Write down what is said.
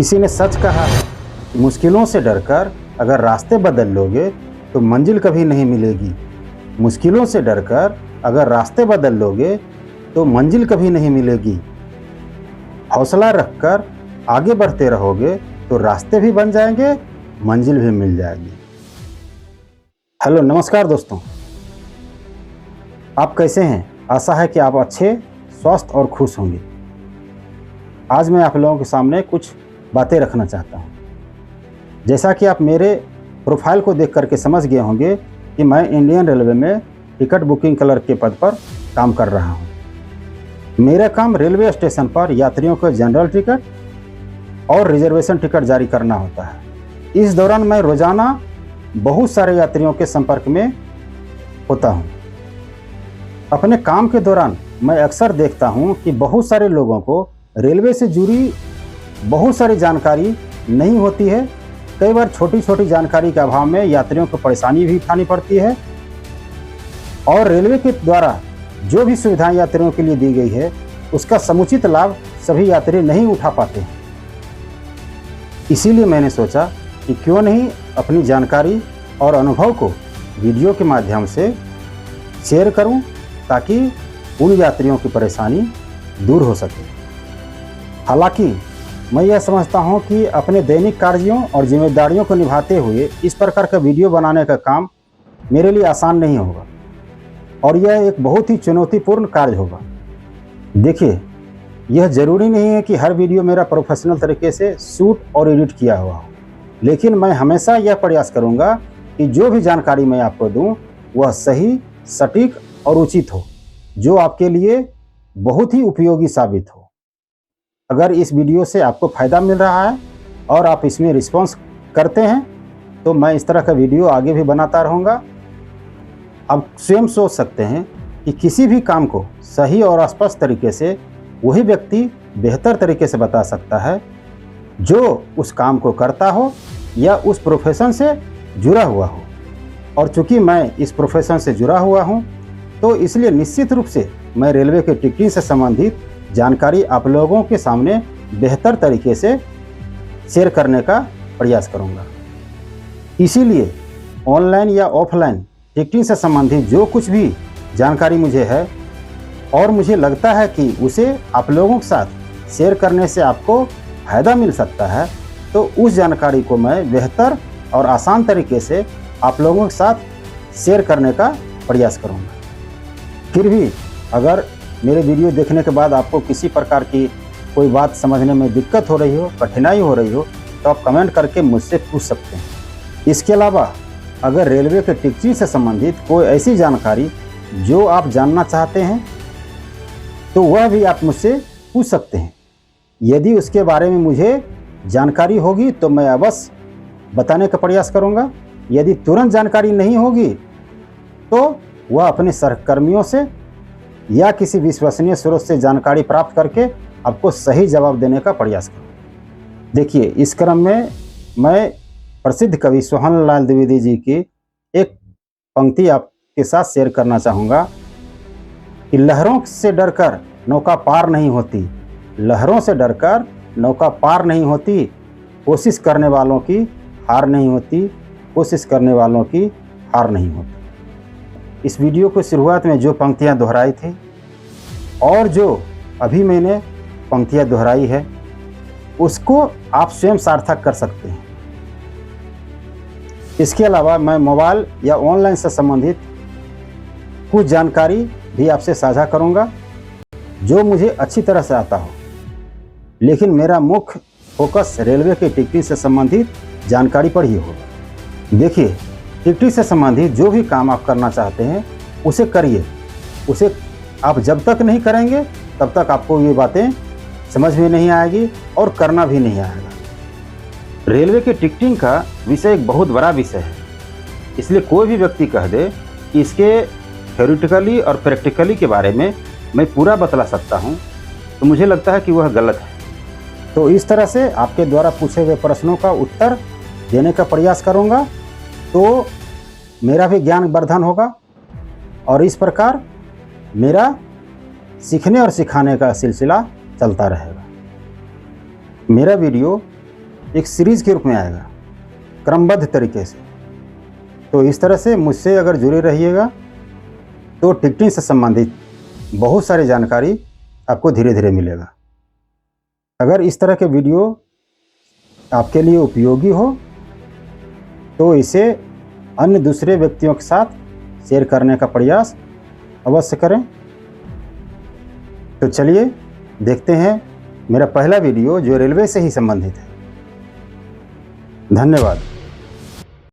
किसी ने सच कहा है कि मुश्किलों से डरकर अगर रास्ते बदल लोगे तो मंजिल कभी नहीं मिलेगी। मुश्किलों से डरकर अगर रास्ते बदल लोगे तो मंजिल कभी नहीं मिलेगी। हौसला रखकर आगे बढ़ते रहोगे तो रास्ते भी बन जाएंगे, मंजिल भी मिल जाएगी। हेलो, नमस्कार दोस्तों, आप कैसे हैं? आशा है कि आप अच्छे, स्वस्थ और खुश होंगे। आज मैं आप लोगों के सामने कुछ बातें रखना चाहता हूं। जैसा कि आप मेरे प्रोफाइल को देख करके समझ गए होंगे कि मैं इंडियन रेलवे में टिकट बुकिंग क्लर्क के पद पर काम कर रहा हूं। मेरा काम रेलवे स्टेशन पर यात्रियों को जनरल टिकट और रिजर्वेशन टिकट जारी करना होता है। इस दौरान मैं रोजाना बहुत सारे यात्रियों के संपर्क में होता हूं। अपने काम के दौरान मैं अक्सर देखता हूं कि बहुत सारे लोगों को रेलवे से जुड़ी बहुत सारी जानकारी नहीं होती है। कई बार छोटी छोटी जानकारी के अभाव में यात्रियों को परेशानी भी उठानी पड़ती है और रेलवे के द्वारा जो भी सुविधाएं यात्रियों के लिए दी गई है उसका समुचित लाभ सभी यात्री नहीं उठा पाते हैं। इसीलिए मैंने सोचा कि क्यों नहीं अपनी जानकारी और अनुभव को वीडियो के माध्यम से शेयर करूं ताकि उन यात्रियों की परेशानी दूर हो सके। हालांकि मैं यह समझता हूं कि अपने दैनिक कार्यों और जिम्मेदारियों को निभाते हुए इस प्रकार का वीडियो बनाने का काम मेरे लिए आसान नहीं होगा और यह एक बहुत ही चुनौतीपूर्ण कार्य होगा। देखिए, यह ज़रूरी नहीं है कि हर वीडियो मेरा प्रोफेशनल तरीके से शूट और एडिट किया हुआ हो, लेकिन मैं हमेशा यह प्रयास करूंगा कि जो भी जानकारी मैं आपको दूं वह सही, सटीक और उचित हो, जो आपके लिए बहुत ही उपयोगी साबित हो। अगर इस वीडियो से आपको फ़ायदा मिल रहा है और आप इसमें रिस्पॉन्स करते हैं तो मैं इस तरह का वीडियो आगे भी बनाता रहूँगा। आप स्वयं सोच सकते हैं कि किसी भी काम को सही और स्पष्ट तरीके से वही व्यक्ति बेहतर तरीके से बता सकता है जो उस काम को करता हो या उस प्रोफेशन से जुड़ा हुआ हो। और चूँकि मैं इस प्रोफेशन से जुड़ा हुआ हूँ तो इसलिए निश्चित रूप से मैं रेलवे के टिकटिंग से संबंधित जानकारी आप लोगों के सामने बेहतर तरीके से शेयर करने का प्रयास करूंगा। इसीलिए ऑनलाइन या ऑफलाइन टिकटिंग से संबंधित जो कुछ भी जानकारी मुझे है और मुझे लगता है कि उसे आप लोगों के साथ शेयर करने से आपको फ़ायदा मिल सकता है, तो उस जानकारी को मैं बेहतर और आसान तरीके से आप लोगों के साथ शेयर करने का प्रयास करूंगा। फिर भी अगर मेरे वीडियो देखने के बाद आपको किसी प्रकार की कोई बात समझने में दिक्कत हो रही हो, कठिनाई हो रही हो, तो आप कमेंट करके मुझसे पूछ सकते हैं। इसके अलावा अगर रेलवे के टिकटिंग से संबंधित कोई ऐसी जानकारी जो आप जानना चाहते हैं तो वह भी आप मुझसे पूछ सकते हैं। यदि उसके बारे में मुझे जानकारी होगी तो मैं अवश्य बताने का प्रयास करूँगा। यदि तुरंत जानकारी नहीं होगी तो वह अपने सहकर्मियों से या किसी विश्वसनीय स्रोत से जानकारी प्राप्त करके आपको सही जवाब देने का प्रयास करूँ। देखिए, इस क्रम में मैं प्रसिद्ध कवि सोहन लाल द्विवेदी जी की एक पंक्ति आपके साथ शेयर करना चाहूँगा कि लहरों से डरकर नौका पार नहीं होती, लहरों से डरकर नौका पार नहीं होती, कोशिश करने वालों की हार नहीं होती, कोशिश करने वालों की हार नहीं होती। इस वीडियो को शुरुआत में जो पंक्तियां दोहराई थी और जो अभी मैंने पंक्तियां दोहराई है उसको आप स्वयं सार्थक कर सकते हैं। इसके अलावा मैं मोबाइल या ऑनलाइन से संबंधित कुछ जानकारी भी आपसे साझा करूंगा जो मुझे अच्छी तरह से आता हो, लेकिन मेरा मुख्य फोकस रेलवे के टिकटिंग से संबंधित जानकारी पर ही होगा। देखिए, टिकटिंग से संबंधित जो भी काम आप करना चाहते हैं उसे करिए। उसे आप जब तक नहीं करेंगे तब तक आपको ये बातें समझ में नहीं आएगी और करना भी नहीं आएगा। रेलवे के टिकटिंग का विषय एक बहुत बड़ा विषय है, इसलिए कोई भी व्यक्ति कह दे कि इसके थ्योरेटिकली और प्रैक्टिकली के बारे में मैं पूरा बतला सकता हूँ तो मुझे लगता है कि वह गलत है। तो इस तरह से आपके द्वारा पूछे गए प्रश्नों का उत्तर देने का प्रयास करूँगा तो मेरा भी ज्ञान वर्धन होगा और इस प्रकार मेरा सीखने और सिखाने का सिलसिला चलता रहेगा। मेरा वीडियो एक सीरीज़ के रूप में आएगा, क्रमबद्ध तरीके से। तो इस तरह से मुझसे अगर जुड़े रहिएगा तो टिकटिंग से संबंधित बहुत सारी जानकारी आपको धीरे धीरे मिलेगा। अगर इस तरह के वीडियो आपके लिए उपयोगी हो तो इसे अन्य दूसरे व्यक्तियों के साथ शेयर करने का प्रयास अवश्य करें। तो चलिए देखते हैं मेरा पहला वीडियो जो रेलवे से ही संबंधित है। धन्यवाद।